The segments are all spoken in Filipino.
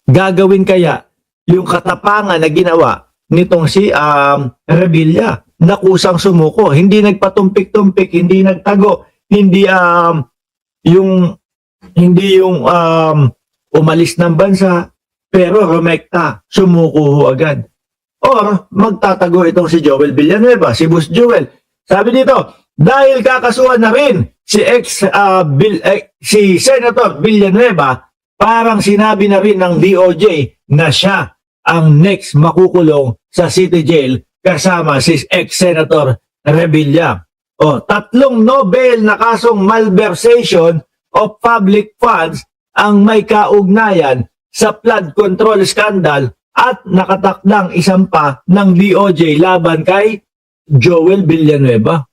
gagawin kaya yung katapangan na ginawa nitong si Revilla na kusang sumuko, hindi nagpatumpik-tumpik, hindi nagtago, yung umalis ng bansa, pero rumekta, sumuko ho agad. Or magtatago itong si Joel Villanueva, si Boss Joel. Sabi dito, dahil kakasuhan na rin si Senator Villanueva, parang sinabi na rin ng DOJ na siya ang next makukulong sa City Jail kasama si ex-Senator Revilla. O, 3 Nobel na kasong malversation of public funds ang may kaugnayan sa flood control scandal at nakatakdang isang pa ng DOJ laban kay Joel Villanueva.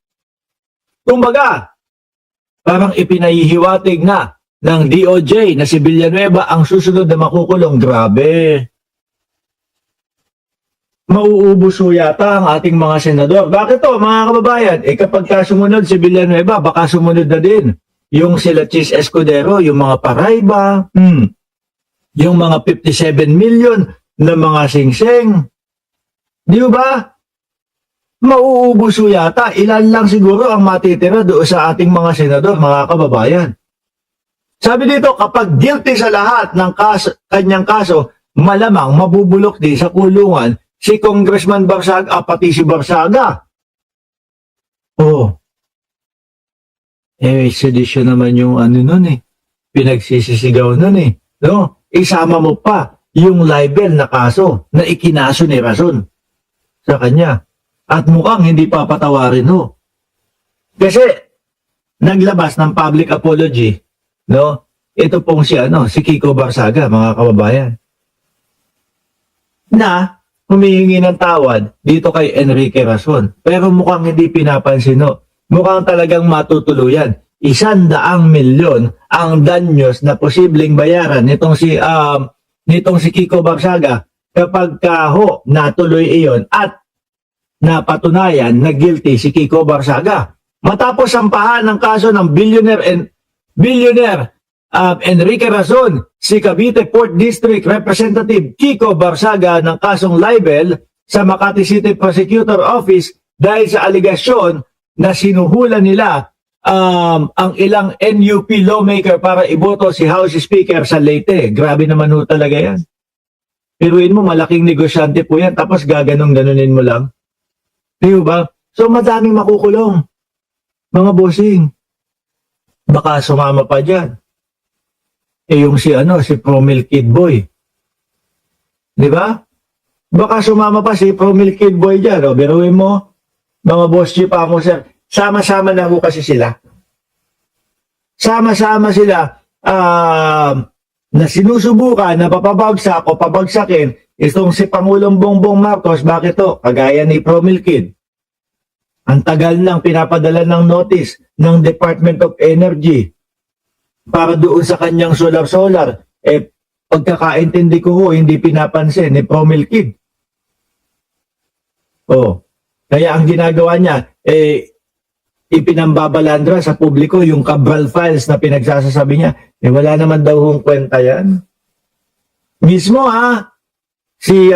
Kumbaga, parang ipinahihiwatig na ng DOJ na si Villanueva ang susunod na makukulong. Grabe. Mauubos ho yata ang ating mga senador. Bakit to, mga kababayan? Kapag sumunod si Villanueva, baka sumunod na din yung sila Chis Escudero, yung mga Paraiba, yung mga 57 million na mga singseng. Di ba? Mauubos ho yata. Ilan lang siguro ang matitira doon sa ating mga senador, mga kababayan. Sabi dito, kapag guilty sa lahat ng kanyang kaso, malamang mabubulok din sa kulungan si Congressman Barsaga, pati si Barsaga. Sedition naman yung nun pinagsisisigaw nun no? Isama mo pa yung libel na kaso na ikinaso ni Rason sa kanya. At mukhang hindi papatawarin ho. Kasi naglabas ng public apology, no? Ito pong si Kiko Barsaga, mga kababayan, na humihingi ng tawad dito kay Enrique Rason. Pero mukhang hindi pinapansin, no? Mukhang talagang matutuluyan. 100 milyon ang danyos na posibleng bayaran nitong si Kiko Barsaga kapag natuloy iyon at napatunayan na guilty si Kiko Barsaga. Matapos sampahan ng kaso ng billionaire Enrique Rason, si Cavite Port District Representative Kiko Barsaga ng kasong libel sa Makati City Prosecutor Office dahil sa aligasyon na sinuhulan nila ang ilang NUP lawmaker para iboto si House Speaker sa Leyte. Grabe naman ho talaga yan. Piruin mo, malaking negosyante po yan, tapos gaganong-ganunin mo lang. Di ba? So madaming makukulong. Mga bossing. Baka sumama pa dyan. Yung si Promil Kid Boy. Di ba? Baka sumama pa si Promil Kid Boy dyan. Biruin mo, mga boss G pa mo, sir. Sama-sama na ho kasi sila. Sama-sama sila na sinusubukan na papabagsak o pabagsakin itong si Pangulong Bongbong Marcos. Bakit to? Kagaya ni Promil Kid. Ang tagal nang pinapadala ng notice ng Department of Energy para doon sa kanyang solar-solar. Pagkakaintindi ko ho, hindi pinapansin ni Promil Kid. Kaya ang ginagawa niya, ipinambabalandra sa publiko yung Cabral Files na pinagsasasabi niya. Wala naman daw hong kwenta yan. Mismo si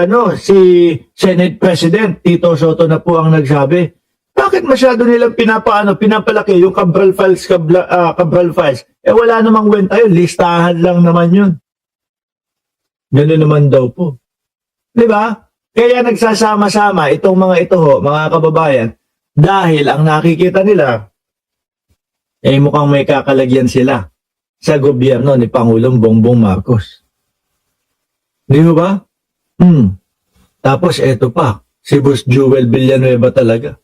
Senate President Tito Soto na po ang nagsabi, bakit masyado nilang pinapalaki yung Cabral Files, Cabral Files? Wala namang kwenta yun, listahan lang naman yun. Ganun naman daw po. Diba? Kaya nagsasama-sama itong mga ito ho, mga kababayan, dahil ang nakikita nila, mukhang may kakalagyan sila sa gobyerno ni Pangulong Bongbong Marcos. Di ba? Tapos eto pa, si Boss Joel Villanueva talaga.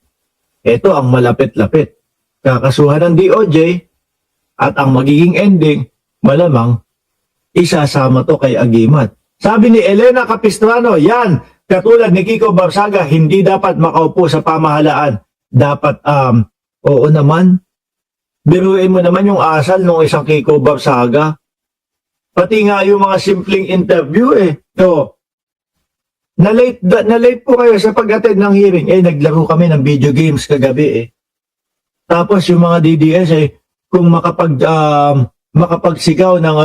Ito ang malapit-lapit. Kakasuhan ng DOJ at ang magiging ending, malamang, isasama to kay Agimat. Sabi ni Elena Capistrano, yan, katulad ni Kiko Barsaga, hindi dapat makaupo sa pamahalaan. Dapat, oo naman. Biruin mo naman yung asal ng isang Kiko Barsaga. Pati nga yung mga simpleng interview na-late po kayo sa pag-attend ng hearing. Naglaro kami ng video games kagabi Tapos yung mga DDS kung makapagsigaw ng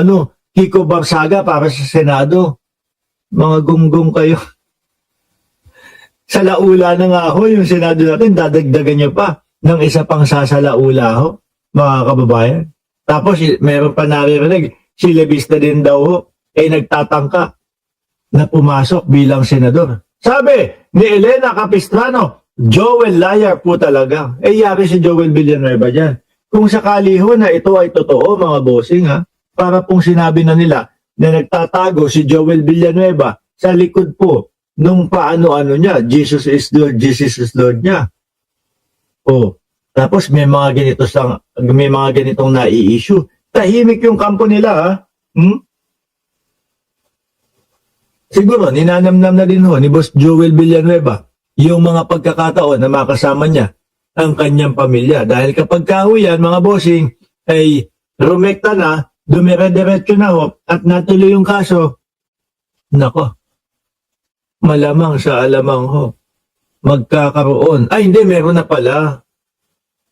Kiko Barsaga para sa Senado. Mga gunggong kayo. Salaula na nga ho, yung Senado natin, dadagdagan niyo pa ng isa pang sasalaula ho, mga kababayan. Tapos, meron pa naririnig, si Levista din daw ho, nagtatangka na pumasok bilang senador. Sabi ni Elena Capistrano, Joel liar po talaga. Yari si Joel Villanueva dyan. Kung sakali ho na ito ay totoo, mga bossing ha, para pong sinabi na nila na nagtatago si Joel Villanueva sa likod po nung paano-ano niya, Jesus is Lord niya. Tapos may mga ganitong nai-issue. Tahimik yung kampo nila ha. Siguro, ninanamnam na din ho ni Boss Joel Villanueva yung mga pagkakataon na makasama niya ang kanyang pamilya. Dahil kapag kahuyan, mga bossing, ay rumekta na, dumire-diretso na ho, at natuloy yung kaso, nako, malamang sa alamang ho, magkakaroon. Ay, hindi, meron na pala.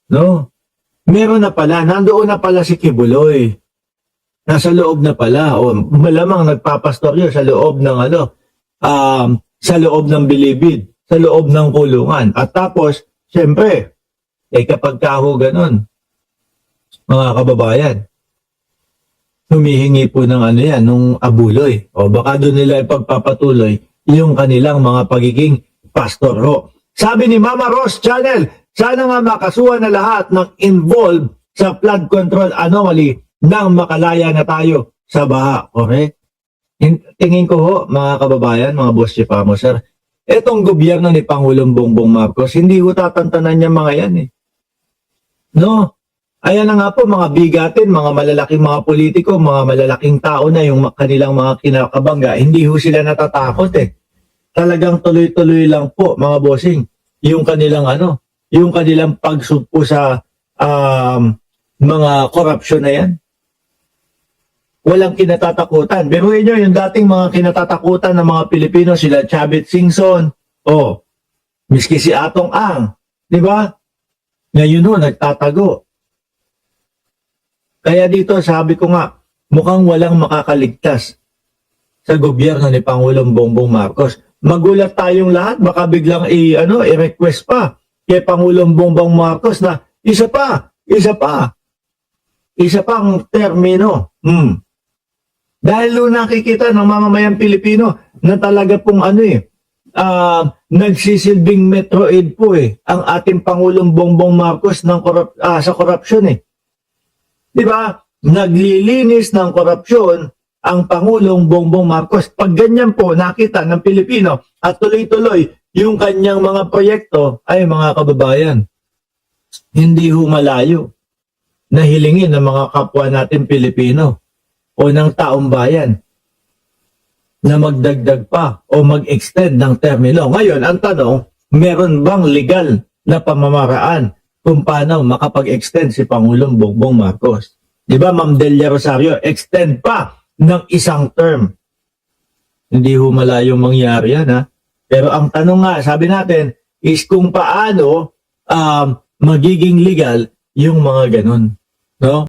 No? Meron na pala. Nandoon na pala si Kibuloy. Nasa loob na pala. O, malamang nagpapastoryo sa loob ng sa loob ng bilibid, sa loob ng kulungan. At tapos, siyempre, kapag kaho ganun, mga kababayan, humihingi po ng nung abuloy. O baka doon nila ipagpapatuloy yung kanilang mga pagiging pastor ho. Sabi ni Mama Ross Channel, sana nga makasuhan na lahat ng involved sa flood control anomaly nang makalaya na tayo sa baha. Okay? Tingin ko ho, mga kababayan, mga boss chipamo, sir, etong gobyerno ni Pangulong Bongbong Marcos, hindi ho tatantanan niya mga yan eh. No? Ayan na nga po, mga bigatin, mga malalaking mga politiko, mga malalaking tao na yung kanilang mga kinakabangga, hindi ho sila natatakot eh. Talagang tuloy-tuloy lang po, mga bossing, yung kanilang yung kanilang pagsugpo sa mga korupsyon na yan. Walang kinatatakutan. Biruin nyo yung dating mga kinatatakutan ng mga Pilipino, sila Chavit Singson, miski si Atong Ang, di ba? Ngayon ho, nagtatago. Kaya dito, sabi ko nga, mukhang walang makakaligtas sa gobyerno ni Pangulong Bongbong Marcos. Magulat tayong lahat, baka biglang i-request pa kay Pangulong Bongbong Marcos na isa pang termino. Dahil nakikita ng mamamayang Pilipino na talaga pong nagsisilbing Metro Aid po ang ating Pangulong Bongbong Marcos sa korupsyon eh. Di ba? Naglilinis ng korupsyon ang Pangulong Bongbong Marcos. Pag ganyan po nakita ng Pilipino at tuloy-tuloy yung kanyang mga proyekto, ay mga kababayan, hindi humalayo na hilingin ng mga kapwa natin Pilipino o ng taong bayan na magdagdag pa o mag-extend ng termino. Ngayon, ang tanong, meron bang legal na pamamaraan kung paano makapag-extend si Pangulong Bongbong Marcos? Di ba, Ma'am Delia Rosario, extend pa ng isang term. Hindi humalayong mangyari yan, ha? Pero ang tanong nga, sabi natin, is kung paano magiging legal yung mga ganun. No?